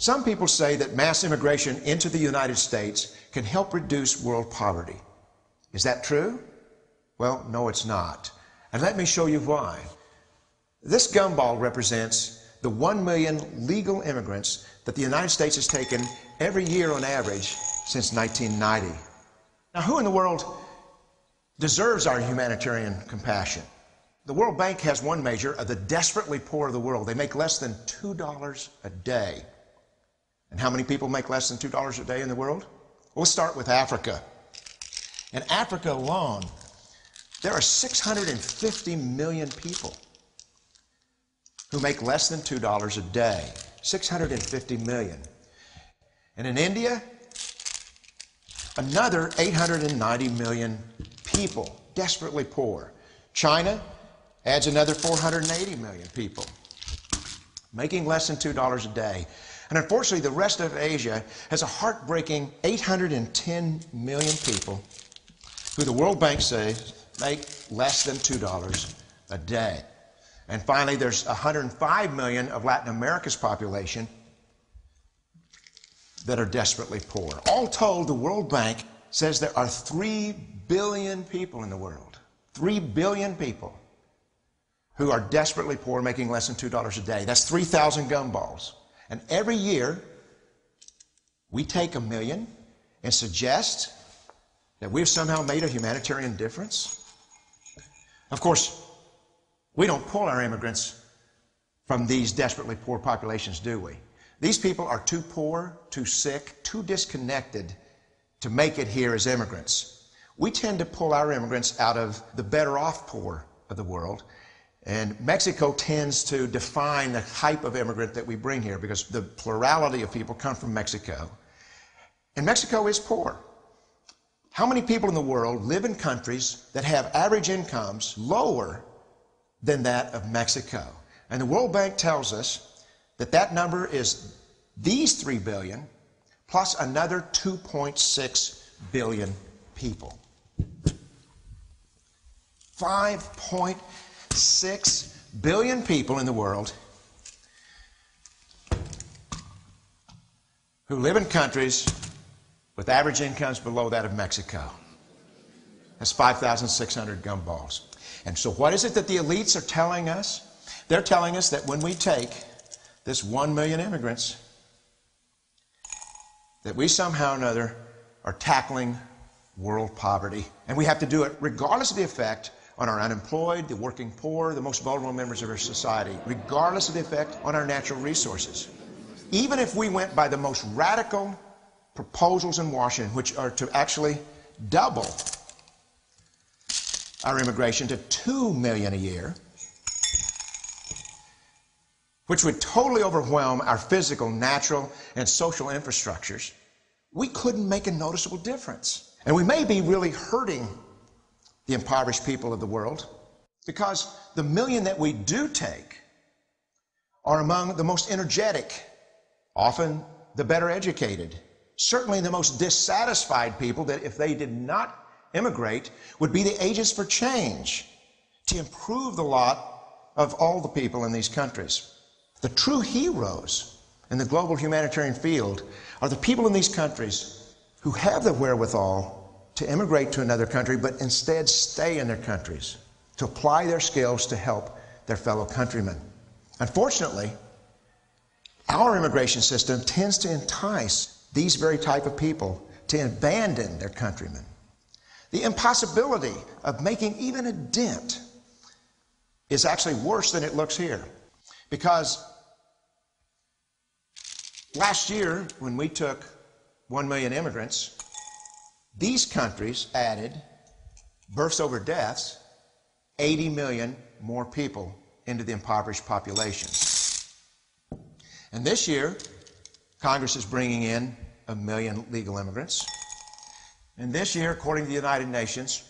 Some people say that mass immigration into the United States can help reduce world poverty. Is that true? Well, no, it's not. And let me show you why. This gumball represents the 1 million legal immigrants that the United States has taken every year on average since 1990. Now, who in the world deserves our humanitarian compassion? The World Bank has one measure of the desperately poor of the world. They make less than $2 a day. And how many people make less than $2 a day in the world? We'll start with Africa. In Africa alone, there are 650 million people who make less than $2 a day. 650 million. And in India, another 890 million people, desperately poor. China adds another 480 million people, making less than $2 a day. And unfortunately, the rest of Asia has a heartbreaking 810 million people who the World Bank says make less than $2 a day. And finally, there's 105 million of Latin America's population that are desperately poor. All told, the World Bank says there are 3 billion people in the world. 3 billion people who are desperately poor, making less than $2 a day. That's 3,000 gumballs. And every year, we take 1 million and suggest that we've somehow made a humanitarian difference. Of course, we don't pull our immigrants from these desperately poor populations, do we? These people are too poor, too sick, too disconnected to make it here as immigrants. We tend to pull our immigrants out of the better off poor of the world. And Mexico tends to define the type of immigrant that we bring here because the plurality of people come from Mexico. And Mexico is poor. How many people in the world live in countries that have average incomes lower than that of Mexico? And the World Bank tells us that that number is these 3 billion plus another 2.6 billion people. 5.6 billion people in the world who live in countries with average incomes below that of Mexico. That's 5,600 gumballs. And so what is it that the elites are telling us? They're telling us that when we take this 1 million immigrants, that we somehow or another are tackling world poverty. And we have to do it regardless of the effect on our unemployed, the working poor, the most vulnerable members of our society, regardless of the effect on our natural resources. Even if we went by the most radical proposals in Washington, which are to actually double our immigration to 2 million a year, which would totally overwhelm our physical, natural, and social infrastructures, we couldn't make a noticeable difference. And we may be really hurting the impoverished people of the world because the million that we do take are among the most energetic, often the better educated, certainly the most dissatisfied people that if they did not immigrate would be the agents for change to improve the lot of all the people in these countries. The true heroes in the global humanitarian field are the people in these countries who have the wherewithal to immigrate to another country, but instead stay in their countries, to apply their skills to help their fellow countrymen. Unfortunately, our immigration system tends to entice these very type of people to abandon their countrymen. The impossibility of making even a dent is actually worse than it looks here. Because last year, when we took 1 million immigrants, these countries added, births over deaths, 80 million more people into the impoverished population. And this year, Congress is bringing in 1 million legal immigrants. And this year, according to the United Nations,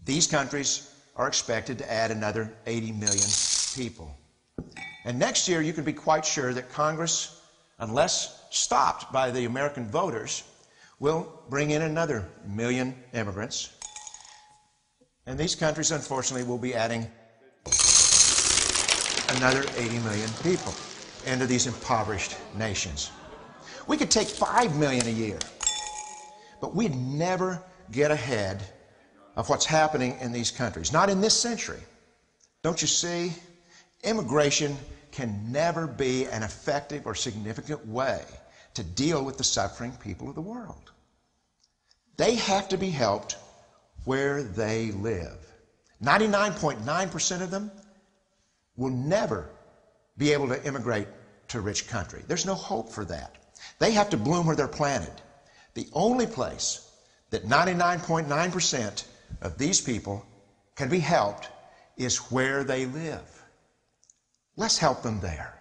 these countries are expected to add another 80 million people. And next year, you can be quite sure that Congress, unless stopped by the American voters, will bring in another 1 million immigrants. And these countries, unfortunately, will be adding another 80 million people. into these impoverished nations. We could take 5 million a year, but we'd never get ahead of what's happening in these countries. Not in this century. Don't you see? Immigration can never be an effective or significant way to deal with the suffering people of the world. They have to be helped where they live. 99.9% of them will never be able to immigrate to a rich country. There's no hope for that. They have to bloom where they're planted. The only place that 99.9% of these people can be helped is where they live. Let's help them there.